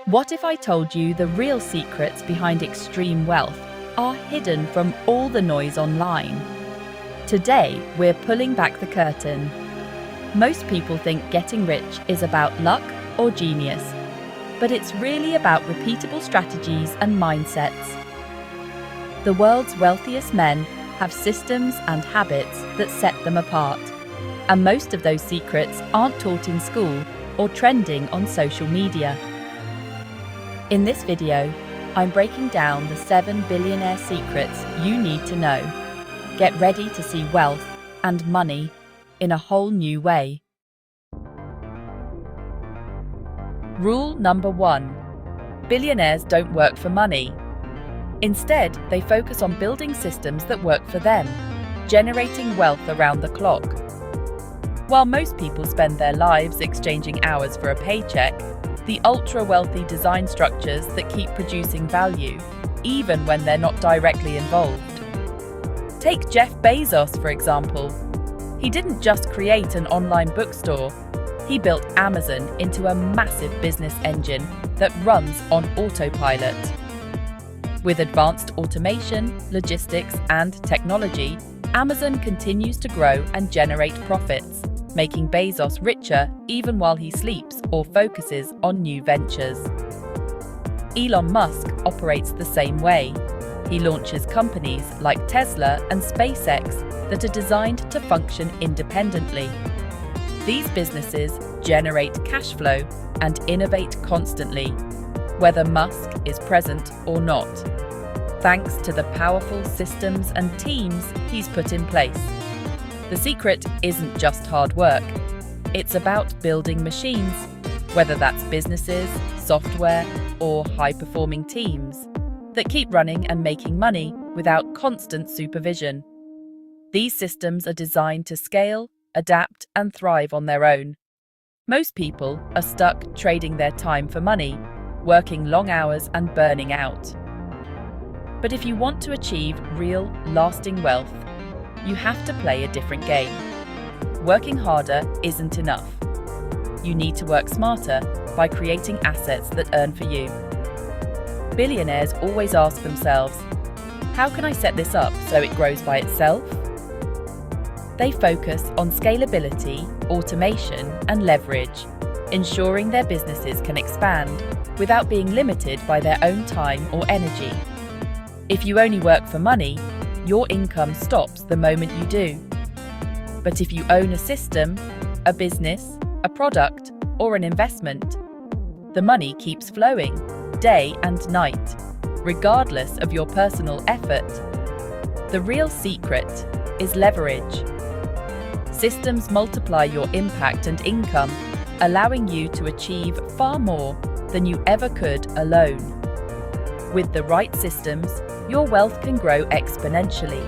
What if I told you the real secrets behind extreme wealth are hidden from all the noise online? Today, we're pulling back the curtain. Most people think getting rich is about luck or genius, but it's really about repeatable strategies and mindsets. The world's wealthiest men have systems and habits that set them apart, and most of those secrets aren't taught in school or trending on social media. In this video, I'm breaking down the 7 billionaire secrets you need to know. Get ready to see wealth and money in a whole new way. Rule number 1. Billionaires don't work for money. Instead, they focus on building systems that work for them, generating wealth around the clock. While most people spend their lives exchanging hours for a paycheck, the ultra-wealthy design structures that keep producing value, even when they're not directly involved. Take Jeff Bezos, for example. He didn't just create an online bookstore. He built Amazon into a massive business engine that runs on autopilot. With advanced automation, logistics, and technology, Amazon continues to grow and generate profits, making Bezos richer even while he sleeps or focuses on new ventures. Elon Musk operates the same way. He launches companies like Tesla and SpaceX that are designed to function independently. These businesses generate cash flow and innovate constantly, whether Musk is present or not, thanks to the powerful systems and teams he's put in place. The secret isn't just hard work. It's about building machines, whether that's businesses, software, or high-performing teams, that keep running and making money without constant supervision. These systems are designed to scale, adapt, and thrive on their own. Most people are stuck trading their time for money, working long hours and burning out. But if you want to achieve real, lasting wealth, you have to play a different game. Working harder isn't enough. You need to work smarter by creating assets that earn for you. Billionaires always ask themselves, how can I set this up so it grows by itself? They focus on scalability, automation, and leverage, ensuring their businesses can expand without being limited by their own time or energy. If you only work for money, your income stops the moment you do. But if you own a system, a business, a product, or an investment, the money keeps flowing, day and night, regardless of your personal effort. The real secret is leverage. Systems multiply your impact and income, allowing you to achieve far more than you ever could alone. With the right systems, your wealth can grow exponentially.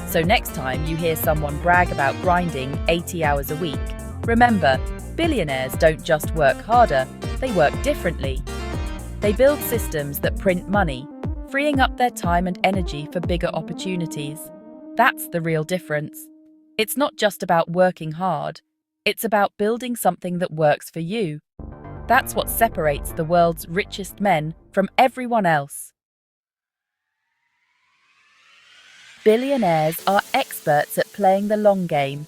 So next time you hear someone brag about grinding 80 hours a week, remember, billionaires don't just work harder, they work differently. They build systems that print money, freeing up their time and energy for bigger opportunities. That's the real difference. It's not just about working hard, it's about building something that works for you. That's what separates the world's richest men from everyone else. Billionaires are experts at playing the long game.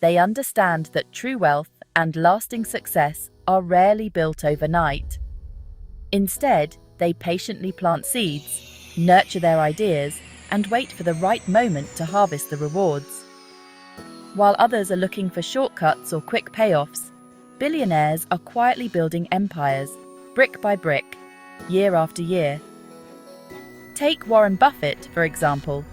They understand that true wealth and lasting success are rarely built overnight. Instead, they patiently plant seeds, nurture their ideas, and wait for the right moment to harvest the rewards. While others are looking for shortcuts or quick payoffs, billionaires are quietly building empires, brick by brick, year after year. Take Warren Buffett, for example.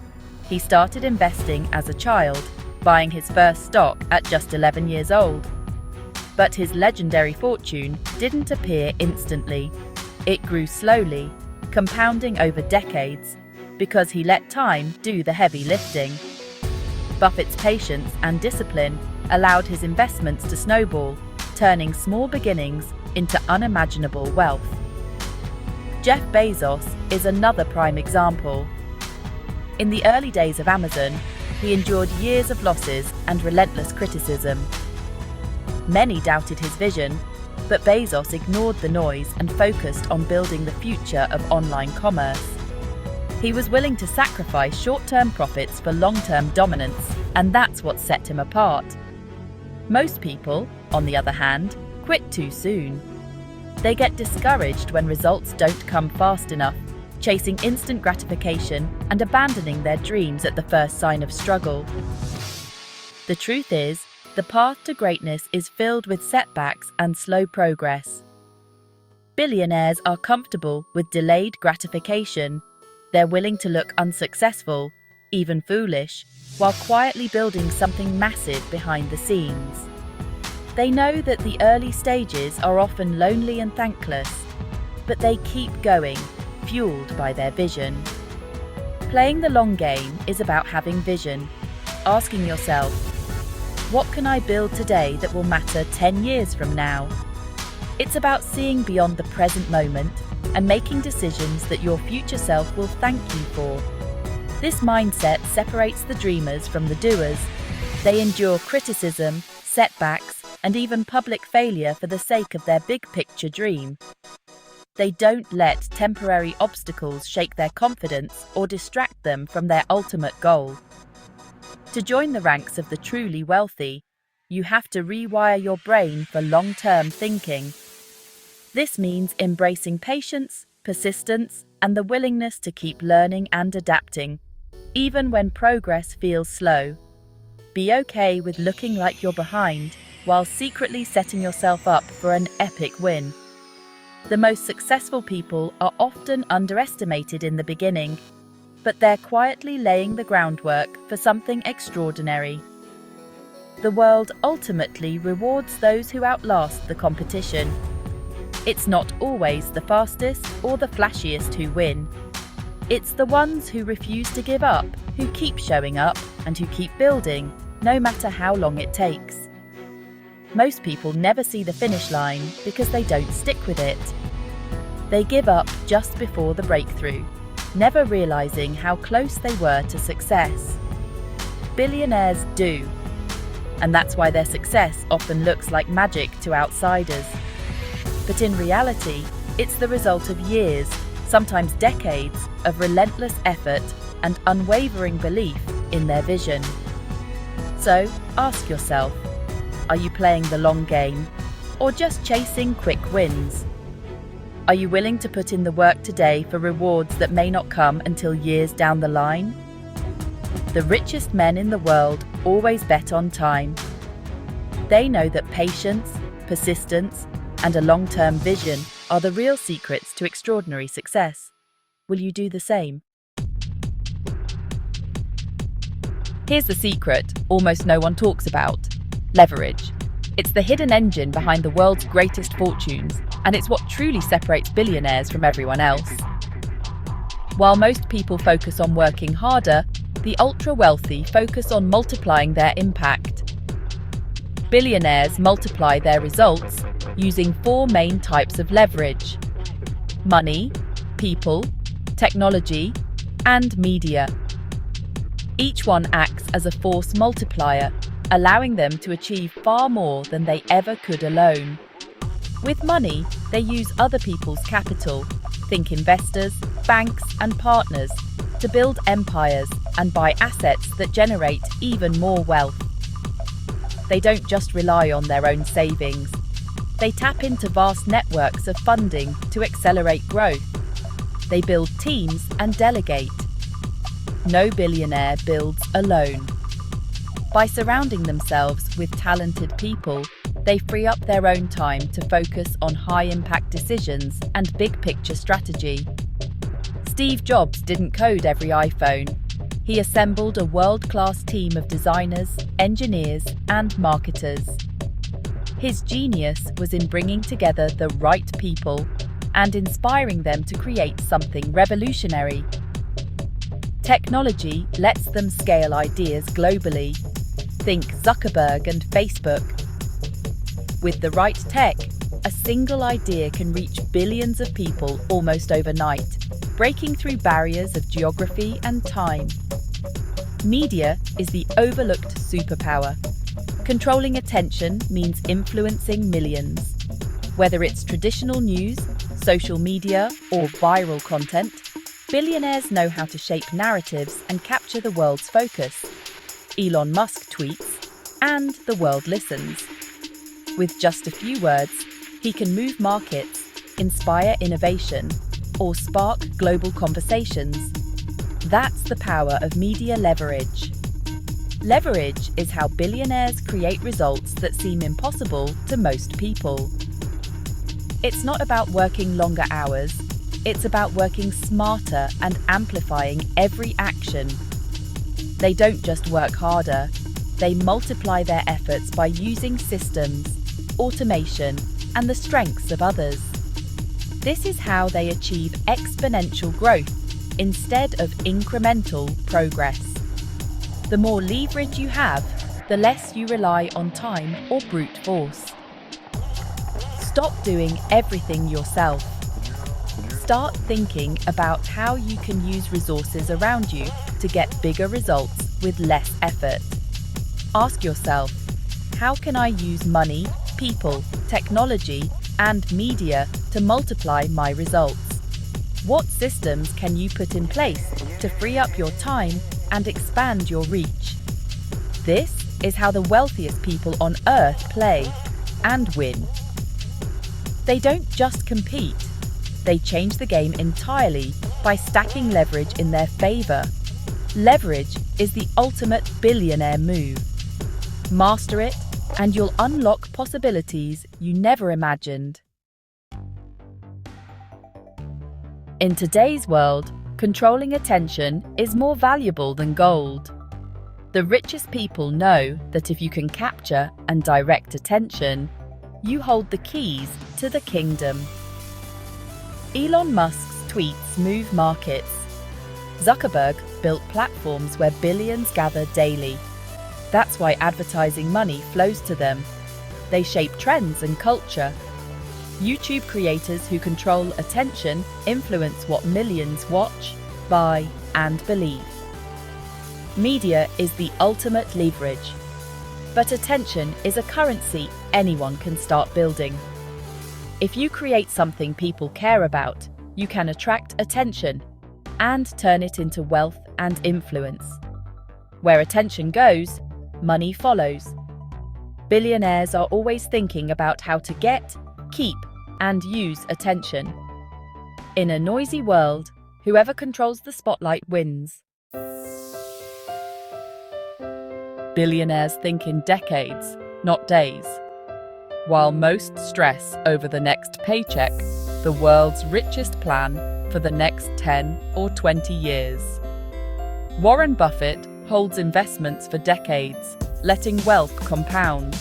He started investing as a child, buying his first stock at just 11 years old. But his legendary fortune didn't appear instantly. It grew slowly, compounding over decades, because he let time do the heavy lifting. Buffett's patience and discipline allowed his investments to snowball, turning small beginnings into unimaginable wealth. Jeff Bezos is another prime example. In the early days of Amazon, he endured years of losses and relentless criticism. Many doubted his vision, But Bezos ignored the noise and focused on building the future of online commerce. He was willing to sacrifice short-term profits for long-term dominance, and that's what set him apart. Most people, on the other hand, quit too soon. They get discouraged when results don't come fast enough, chasing instant gratification and abandoning their dreams at the first sign of struggle. The truth is, the path to greatness is filled with setbacks and slow progress. Billionaires are comfortable with delayed gratification. They're willing to look unsuccessful, even foolish, while quietly building something massive behind the scenes. They know that the early stages are often lonely and thankless, but they keep going, fueled by their vision. Playing the long game is about having vision, asking yourself, what can I build today that will matter 10 years from now? It's about seeing beyond the present moment and making decisions that your future self will thank you for. This mindset separates the dreamers from the doers. They endure criticism, setbacks, and even public failure for the sake of their big-picture dream. They don't let temporary obstacles shake their confidence or distract them from their ultimate goal. To join the ranks of the truly wealthy, you have to rewire your brain for long-term thinking. This means embracing patience, persistence, and the willingness to keep learning and adapting, even when progress feels slow. Be okay with looking like you're behind, while secretly setting yourself up for an epic win. The most successful people are often underestimated in the beginning, but they're quietly laying the groundwork for something extraordinary. The world ultimately rewards those who outlast the competition. It's not always the fastest or the flashiest who win. It's the ones who refuse to give up, who keep showing up, and who keep building, no matter how long it takes. Most people never see the finish line because they don't stick with it. They give up just before the breakthrough, never realizing how close they were to success. Billionaires do, and that's why their success often looks like magic to outsiders. But in reality, it's the result of years, sometimes decades, of relentless effort and unwavering belief in their vision. So, ask yourself, are you playing the long game, or just chasing quick wins? Are you willing to put in the work today for rewards that may not come until years down the line? The richest men in the world always bet on time. They know that patience, persistence, and a long-term vision are the real secrets to extraordinary success. Will you do the same? Here's the secret almost no one talks about: leverage. It's the hidden engine behind the world's greatest fortunes, and it's what truly separates billionaires from everyone else. While most people focus on working harder, the ultra-wealthy focus on multiplying their impact. Billionaires multiply their results using 4 main types of leverage: money, people, technology, and media. Each one acts as a force multiplier, allowing them to achieve far more than they ever could alone. With money, they use other people's capital, think investors, banks, and partners, to build empires and buy assets that generate even more wealth. They don't just rely on their own savings. They tap into vast networks of funding to accelerate growth. They build teams and delegate. No billionaire builds alone. By surrounding themselves with talented people, they free up their own time to focus on high-impact decisions and big-picture strategy. Steve Jobs didn't code every iPhone. He assembled a world-class team of designers, engineers, and marketers. His genius was in bringing together the right people and inspiring them to create something revolutionary. Technology lets them scale ideas globally. Think Zuckerberg and Facebook. With the right tech, a single idea can reach billions of people almost overnight, breaking through barriers of geography and time. Media is the overlooked superpower. Controlling attention means influencing millions. Whether it's traditional news, social media, or viral content, billionaires know how to shape narratives and capture the world's focus. Elon Musk tweets, and the world listens. With just a few words, he can move markets, inspire innovation, or spark global conversations. That's the power of media leverage. Leverage is how billionaires create results that seem impossible to most people. It's not about working longer hours, it's about working smarter and amplifying every action. They don't just work harder, they multiply their efforts by using systems, automation, and the strengths of others. This is how they achieve exponential growth instead of incremental progress. The more leverage you have, the less you rely on time or brute force. Stop doing everything yourself. Start thinking about how you can use resources around you to get bigger results with less effort. Ask yourself, how can I use money, people, technology, and media to multiply my results? What systems can you put in place to free up your time and expand your reach? This is how the wealthiest people on Earth play and win. They don't just compete, they change the game entirely by stacking leverage in their favor. Leverage is the ultimate billionaire move. Master it, and you'll unlock possibilities you never imagined. In today's world, controlling attention is more valuable than gold. The richest people know that if you can capture and direct attention, you hold the keys to the kingdom. Elon Musk's tweets move markets. Zuckerberg built platforms where billions gather daily. That's why advertising money flows to them. They shape trends and culture. YouTube creators who control attention influence what millions watch, buy, and believe. Media is the ultimate leverage. But attention is a currency anyone can start building. If you create something people care about, you can attract attention and turn it into wealth and influence. Where attention goes, money follows. Billionaires are always thinking about how to get, keep, and use attention. In a noisy world, whoever controls the spotlight wins. Billionaires think in decades, not days. While most stress over the next paycheck, the world's richest plan for the next 10 or 20 years. Warren Buffett holds investments for decades, letting wealth compound.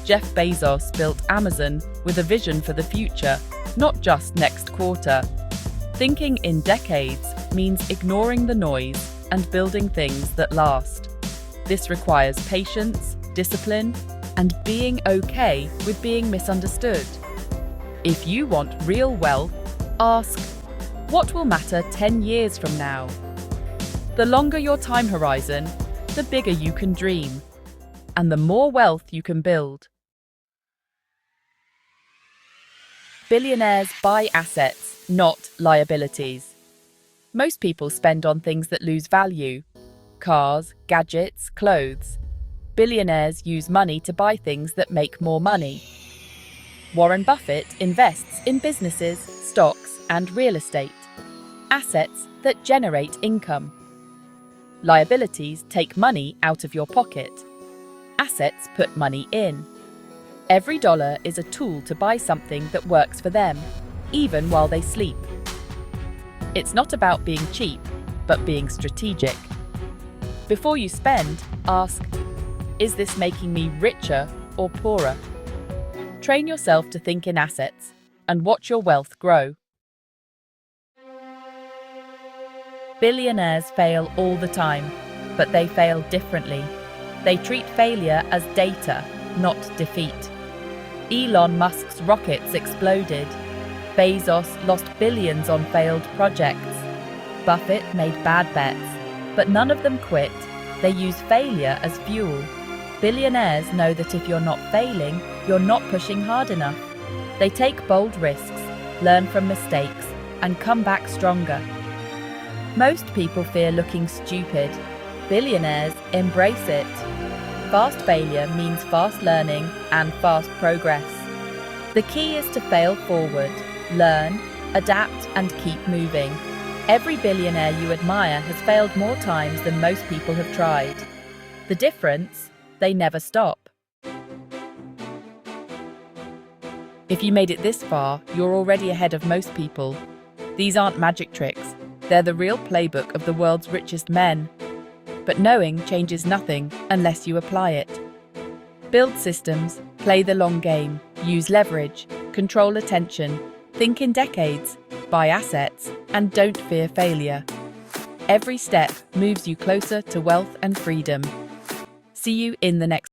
Jeff Bezos built Amazon with a vision for the future, not just next quarter. Thinking in decades means ignoring the noise and building things that last. This requires patience, discipline, and being okay with being misunderstood. If you want real wealth, ask, what will matter 10 years from now? The longer your time horizon, the bigger you can dream, and the more wealth you can build. Billionaires buy assets, not liabilities. Most people spend on things that lose value: cars, gadgets, clothes. Billionaires use money to buy things that make more money. Warren Buffett invests in businesses, stocks, and real estate, assets that generate income. Liabilities take money out of your pocket. Assets put money in. Every dollar is a tool to buy something that works for them, even while they sleep. It's not about being cheap, but being strategic. Before you spend, ask, is this making me richer or poorer? Train yourself to think in assets and watch your wealth grow. Billionaires fail all the time, but they fail differently. They treat failure as data, not defeat. Elon Musk's rockets exploded. Bezos lost billions on failed projects. Buffett made bad bets, but none of them quit. They use failure as fuel. Billionaires know that if you're not failing, you're not pushing hard enough. They take bold risks, learn from mistakes, and come back stronger. Most people fear looking stupid. Billionaires embrace it. Fast failure means fast learning and fast progress. The key is to fail forward, learn, adapt, and keep moving. Every billionaire you admire has failed more times than most people have tried. The difference? They never stop. If you made it this far, you're already ahead of most people. These aren't magic tricks. They're the real playbook of the world's richest men. But knowing changes nothing unless you apply it. Build systems, play the long game, use leverage, control attention, think in decades, buy assets, and don't fear failure. Every step moves you closer to wealth and freedom. See you in the next